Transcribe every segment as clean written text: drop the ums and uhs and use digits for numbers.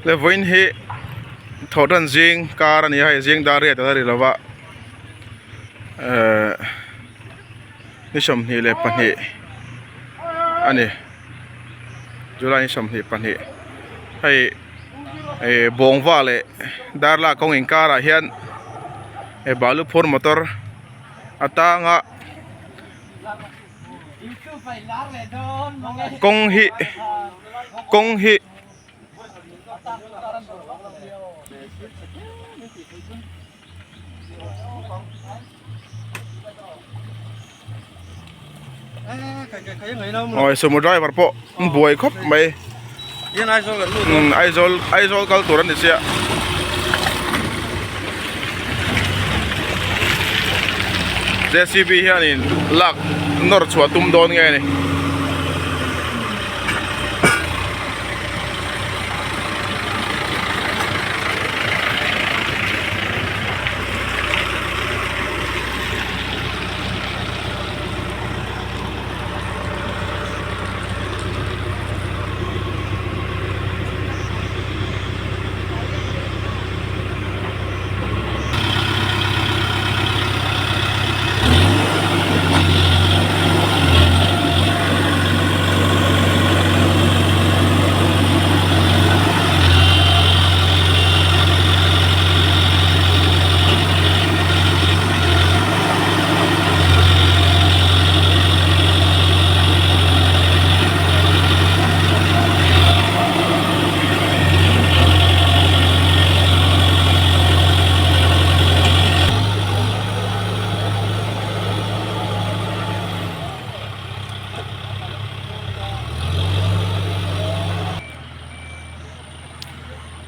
le voin hi thodan jing car ani hai jing dare ta ri lawa ni som ni le pani ani julai som ni pani hai Bawngva le Darlak Kawng car a hian balu phur motor atanga Kawng hi oi sumo driver po buai khop mai yên ai zol kal turan ni sia JCB hianin lak nor chua tum don nge ni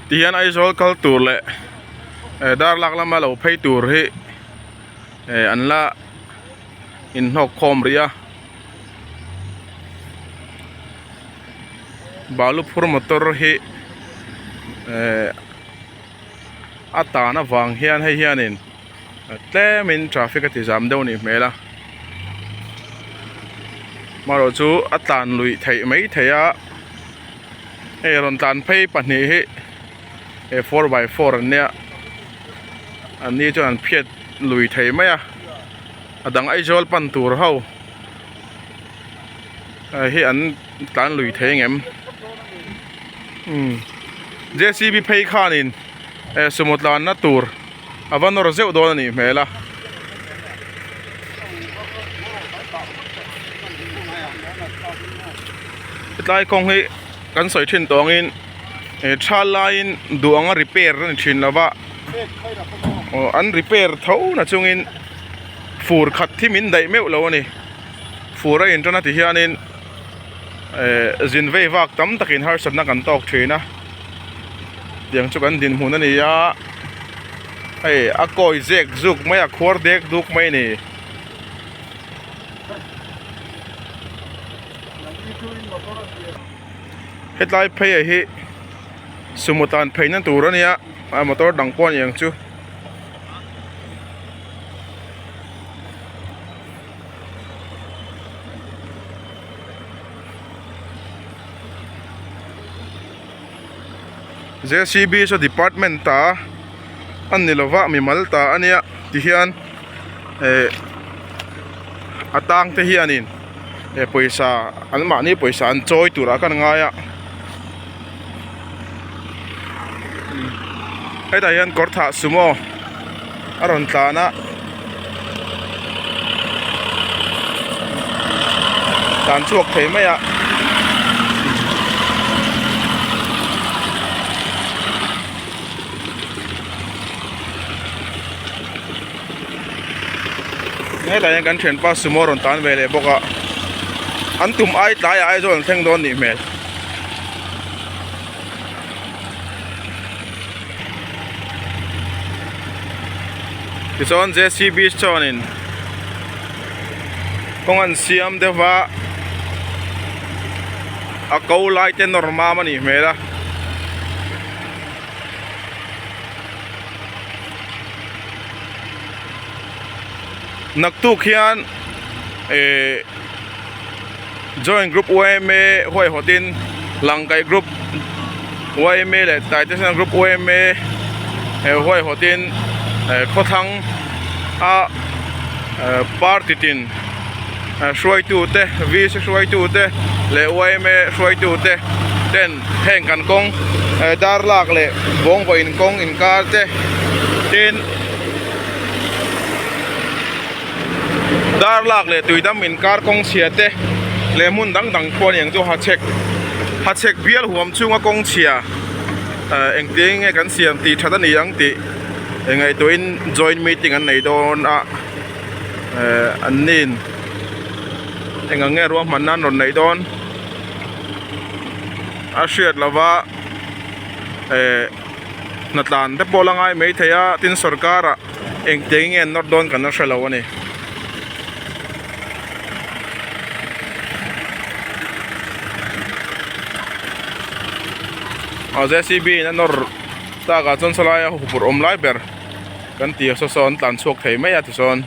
tian ai zol kal tur le Darlak lama lo phei tur hi an la in hok khom ria balu phur motor hi atana wang hian hei hianin tlemin traffic ati jam deuh ni hmela maro chu atan lui thei mai theia ron tan phei pahnih hi 4x4 aniaอันนี้จนเพียดลุยไทยไหมอะดังไอจอลปันตูร์เฮาเฮียอันการลุยไทยเงี้ยJCBเพย์ข้านินสมุทรลานนัตูร์วันนอร์เซลโดนนี่เมล่ะไล่คงให้กันสอยชินตัวงินชาลายินดวงรีเพย์นั่นชินแล้วว่าอันรีเพย์เท่านะจงอินฟูร์ขัดที่มินได้ไม่เอาแล้วนี่ฟูร์อินจนที่เฮียนินจินเววักตั้มตะกินฮาร์สันนักกันตอกเชนะอย่างจุกันดินหูนั่นนี่ยะอากอยเจกจุกไม่อควอร์เด็กดุกไม่นี่เฮ็ดไล่เพย์ฮิสมุทรเพย์นั่นตัวนี้อ่ะมอเตอร์ดังป้อนอย่างจูJCB ชดีพาร์ตเมนต์ตาอันนี้เราว่ามีมัลตาอันนี้ที่เฮียนอัตางที่เฮียนินปุยซาอันมานี่ปุยซาอันจอยตัวละกันง่ายอ่ะไอ้แต่ยันกอดถาสุโมอารอนตานะการชวกเทไม่อะไอ้แต่ยังกันเทรนป้าสุโมอรอนตานเวเลยบอกว่าอันตุ่มไอ้ตายไอ้โดนแทงโดนนี่เมลที่ส่วน JCB ชอนินคงอันเสียมเดว่าอากูไล่เจนนอร์มามันนี่เมล่ะนักตุกยันjoin group UMA ห้วยหัวดินหลังไก่ group OMA เลยแต่ที่นั่นกรุ๊ป OMA ห้วยหัวตินข้อทั้งปาร์ติตินช่วยตูเตวีช่วยตูเตเลย OMA ช่วยตูเตเต้นแห่งกันกงดาร์ลากเลยบงไปอินกงอินการเตเต้นดาร์ลากเลยตุยดำอินการกงเชียเตเลมุนดังคนอย่างตัวฮัตเช็คเบียร์หัวมชุ่งกงเชียเอ็งตีไงกันเสียมตีชัดนี่ยังตีไงตัวอิน join meeting อันไหนโดนอันนี้เอ็งเงี้ยรวมมันนั่นโดนไหนโดนเชื่อแล้วว่านัดลานแต่โบราณไงไม่เทียตินสุรการะเอ็งตีไงนอดโดนกันนั่นเชื่อแล้ววันนี้JCB นั่นนอร์ตากาจนสลายหุบอมไลเบอร์กันตีโซนตันสวกไทยไม่ยากที่โซน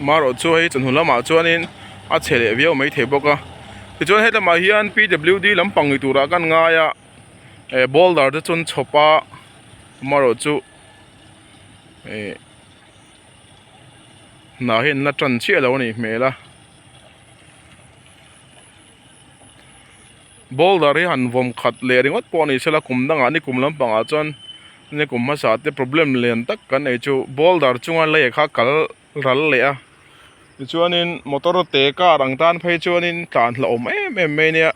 มารถช่วยจนหุ่นละมาช่วยนี่เฉลี่ยวิวไม่เทียบก็ที่จนให้ละมาเฮียน PWD ลำปังอยู่ตัวกันง่ายบอลดาร์จะจนชอบมารถช่วยน่าเห็นน่าจันเชี่ยแล้วนี่เมล่ะบอลดาร์หันวมขัดเลี้ยงวัดปอนี่เสละกลุ่มดังอันนี้กลุ่มลำปังอาจารย์นี่กลุ่มมาสาดที่ problem เลี้ยงตักกันไอ้จูบอลดาร์จุงอะไรข้ากัลรัลเลยจวนนินมอเตอร์เตะการังตันไปจวนนินการหลอมเนี่ย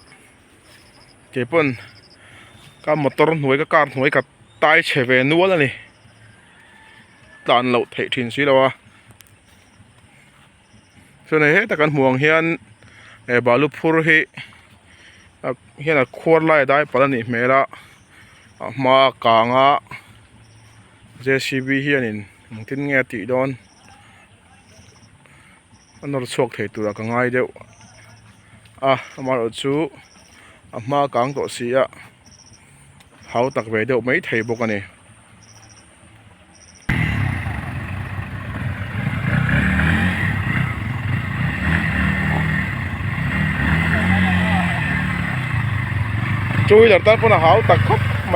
เก็บปุ่นการมอเตอร์หน่วยก็การหน่วยกับตายเฉเวนัวแล้วนี่การเหลาเททิ้งสิแล้ววะส่วนไหนแต่การห่วงเฮียนบาลูพูร์เฮียนควรไล่ได้ปะนี่เมล่ามากางJCB เฮียนินมึงทิ้งเงี้ยตีโดนอันนั้นชกเทตัวกันง่ายเดียวมาเอาชูมากางตัวเสียเขาตักไปเดียวไม่เทบกันนี่ช่วยหลังตาพนักเขาตักครบไหม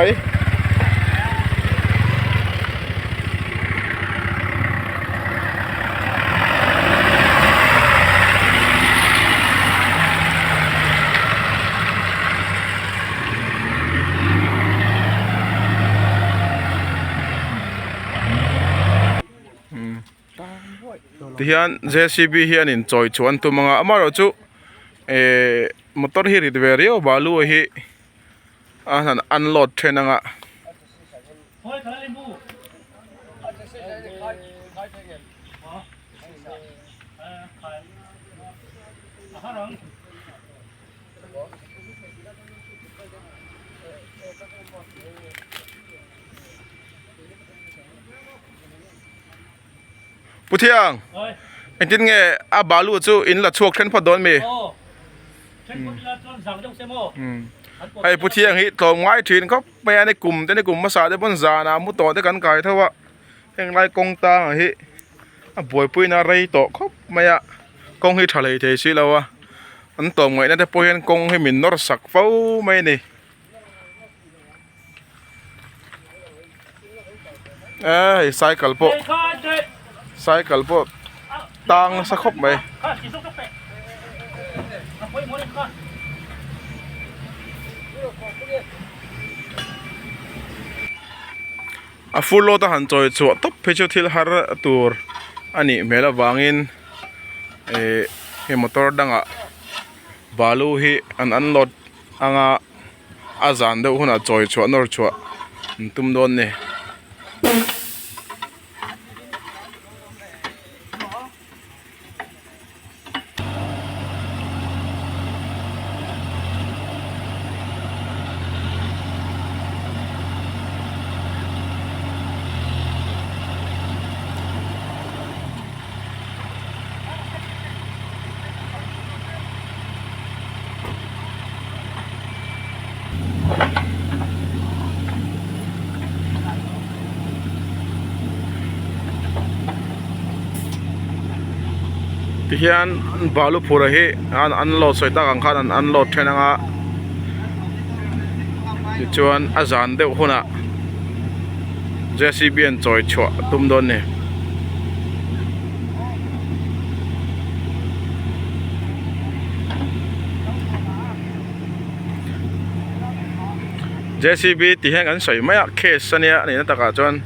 ที่ฮัน JCB ฮันอินจอยชวนตัวมังอามาเราจูมอเตอร์ฮีริดเวรีโอบาลูฮีนั่นอันโหลดเทนังปุถียงไอ้ที่ไงบาลูจูอินละชวกเทนพอดอนมีไอ้ปุถียงฮิตตัวง่ายทีนเขาไม่ในกลุ่มแต่ในกลุ่มภาษาได้บนจานามุต่อได้กันไกลเท่าว่าเองไรกงตาฮิบวยปุยนาไรต่อเขาไม่กงฮิทะเลเทสิแล้ววะอันต่อไงนั่นแต่ปุยนกงให้มินนอร์สักเฝ้าไม่นี่ไซเคิลโปไซเคิลโปตังสักครบไหมฟูลโลทหารจอยชัวท็อปเพจทิลฮาร์ตัวอันนี้เมล่าวางอินเฮมอเตอร์ดังบาลูฮีอันโหลดอาจารย์เดี๋ยวหุ่นจอยชัวนอร์ชัวตุ้มโดนเนี่ย thì hiện balu phura hi an lo soi ta ang khan an lo thenanga ti chuan azan deuh huna JCB an choi chwa tum don ne JCB ti hian an soi mai a case ania ni na taka chuan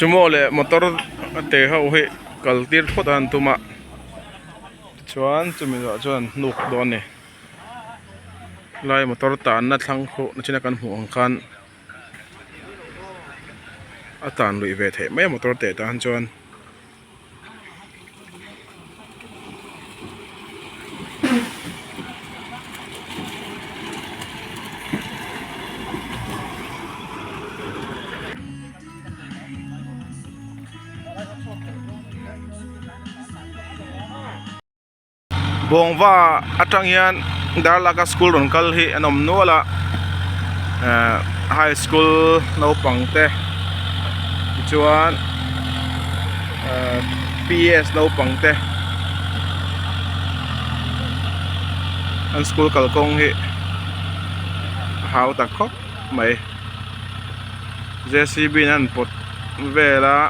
sumo le motor te ho he kaltir phot an tuma chuan chumi lo chuan nuk don ne lai motor tan na thlang kho na china kan hu ang khan atan lui ve the mai motor te tan chuan Bawngva atang hian Darlak school ron kal hi anom nuala high school naupang te chuan PS naupang te an school kalkong hi hau tak khop mai JCB nan pot vela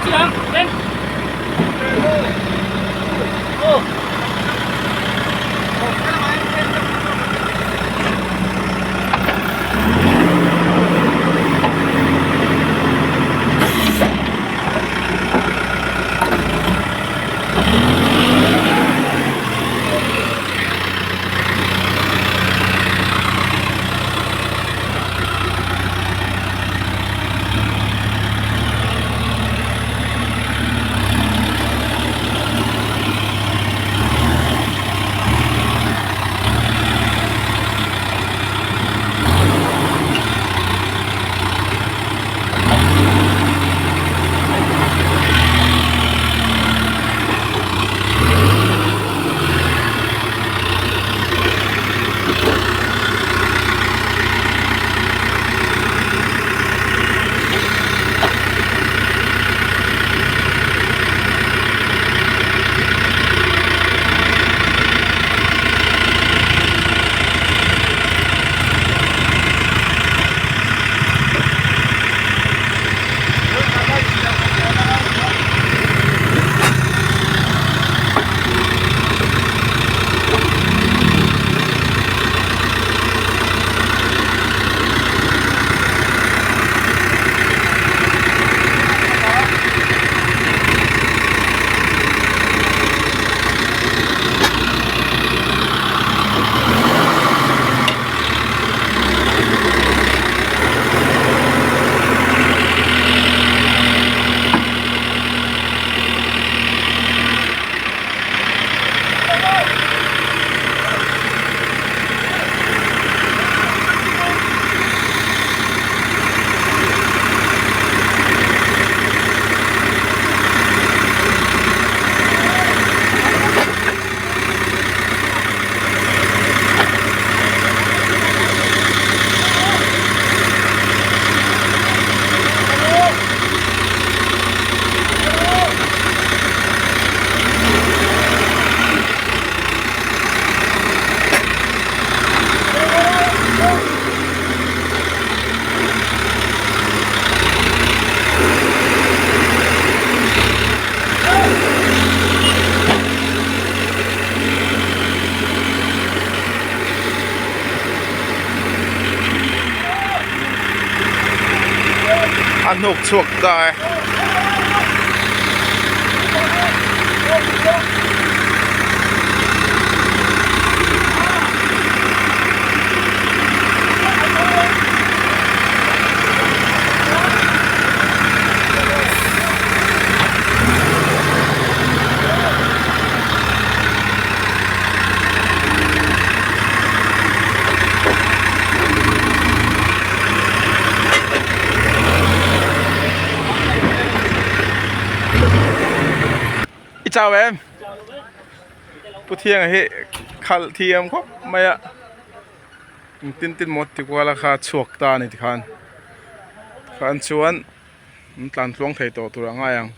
chị hả? Lên. Ô. Anh hụt chuột đây. Chào em. Bữa thiêng hệ khal thiêm khóc mày ạ. Tin tin một thì qua là khá chuộc ta này thì khan. Khan chuan tlan luang thầy tổ tu ra ngay ang.